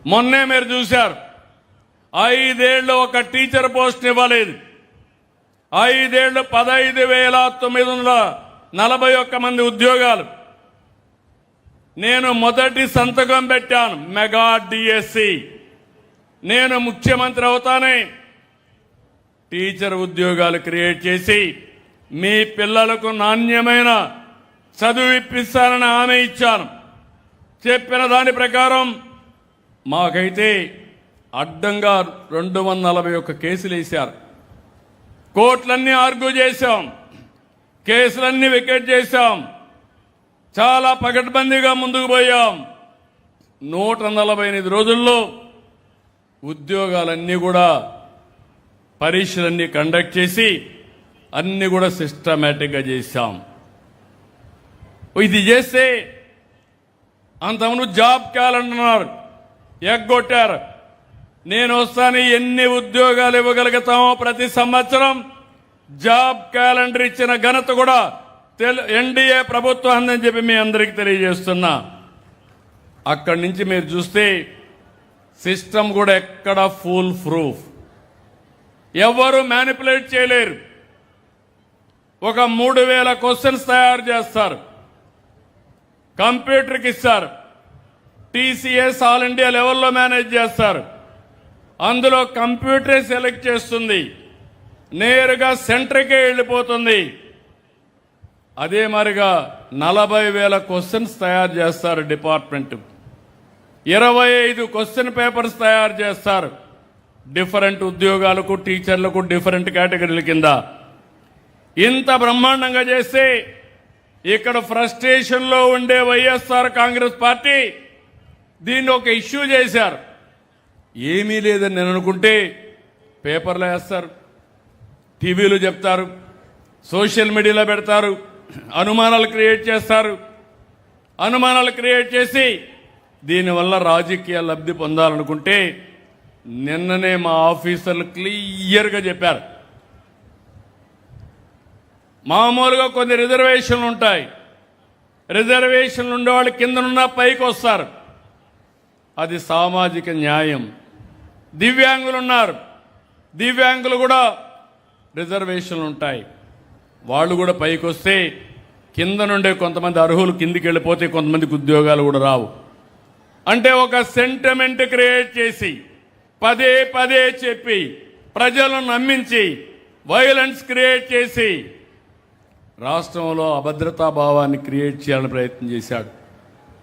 మొన్నే మీరు చూశారు, 5 ఏళ్ళు ఒక టీచర్ పోస్ట్ ఇవ్వలేదు. 5 ఏళ్ళు 15,941 మంది ఉద్యోగాలు. నేను మొదటి సంతకం పెట్టాను మెగా డిఎస్సి. నేను ముఖ్యమంత్రి అవుతానే టీచర్ ఉద్యోగాలు క్రియేట్ చేసి మీ పిల్లలకు నాణ్యమైన చదువు ఇప్పిస్తానని హామీ ఇచ్చాను. చెప్పిన దాని ప్రకారం మాకైతే అడ్డంగా 241 కేసులు వేశారు. కోర్టులన్నీ ఆర్గ్యూ చేశాం, కేసులన్నీ వికెట్ చేశాం, చాలా పకడ్బందీగా ముందుకు పోయాం. 148 రోజుల్లో ఉద్యోగాలన్నీ కూడా పరీక్షలన్నీ కండక్ట్ చేసి అన్ని కూడా సిస్టమేటిక్గా చేశాం. ఇది చేస్తే అంతకుముందు జాబ్ క్యాలెండర్ అన్నారు, ఎగ్గొట్టారు. నేను వస్తాను, ఎన్ని ఉద్యోగాలు ఇవ్వగలుగుతామో ప్రతి సంవత్సరం జాబ్ క్యాలెండర్ ఇచ్చిన ఘనత కూడా ఎన్డీఏ ప్రభుత్వం అందని చెప్పి మీ అందరికీ తెలియజేస్తున్నా. అక్కడి నుంచి మీరు చూస్తే సిస్టమ్ కూడా ఎక్కడ ఫుల్ ప్రూఫ్, ఎవరు మ్యానిపులేట్ చేయలేరు. ఒక 3,000 క్వశ్చన్స్ తయారు చేస్తారు, కంప్యూటర్కి ఇస్తారు, టీసీఎస్ ఆల్ ఇండియా లెవెల్లో మేనేజ్ చేస్తారు. అందులో కంప్యూటరే సెలెక్ట్ చేస్తుంది, నేరుగా సెంటర్కే వెళ్ళిపోతుంది. అదే మరిగా 40,000 క్వశ్చన్స్ తయారు చేస్తారు డిపార్ట్మెంట్. 25 క్వశ్చన్ పేపర్స్ తయారు చేస్తారు డిఫరెంట్ ఉద్యోగాలకు, టీచర్లకు, డిఫరెంట్ కేటగిరీల కింద. ఇంత బ్రహ్మాండంగా చేస్తే ఇక్కడ ఫ్రస్ట్రేషన్లో ఉండే వైఎస్ఆర్ కాంగ్రెస్ పార్టీ దీన్ని ఒక ఇష్యూ చేశారు. ఏమీ లేదని నేను అనుకుంటే పేపర్లో వేస్తారు, టీవీలు చెప్తారు, సోషల్ మీడియాలో పెడతారు, అనుమానాలు క్రియేట్ చేస్తారు. అనుమానాలు క్రియేట్ చేసి దీనివల్ల రాజకీయ లబ్ధి పొందాలనుకుంటే నిన్ననే మా ఆఫీసర్లు క్లియర్గా చెప్పారు, మామూలుగా కొన్ని రిజర్వేషన్లు ఉంటాయి, రిజర్వేషన్లు ఉండేవాళ్ళు కిందనున్న పైకి వస్తారు, అది సామాజిక న్యాయం. దివ్యాంగులు ఉన్నారు, దివ్యాంగులు కూడా రిజర్వేషన్లు ఉంటాయి, వాళ్ళు కూడా పైకి వస్తే కింద నుండే కొంతమంది అర్హులు కిందికి వెళ్ళిపోతే కొంతమందికి ఉద్యోగాలు కూడా రావు. అంటే ఒక సెంటిమెంట్ క్రియేట్ చేసి పదే పదే చెప్పి ప్రజలను నమ్మించి వైలెన్స్ క్రియేట్ చేసి రాష్ట్రంలో అభద్రతా భావాన్ని క్రియేట్ చేయాలని ప్రయత్నం చేశాడు.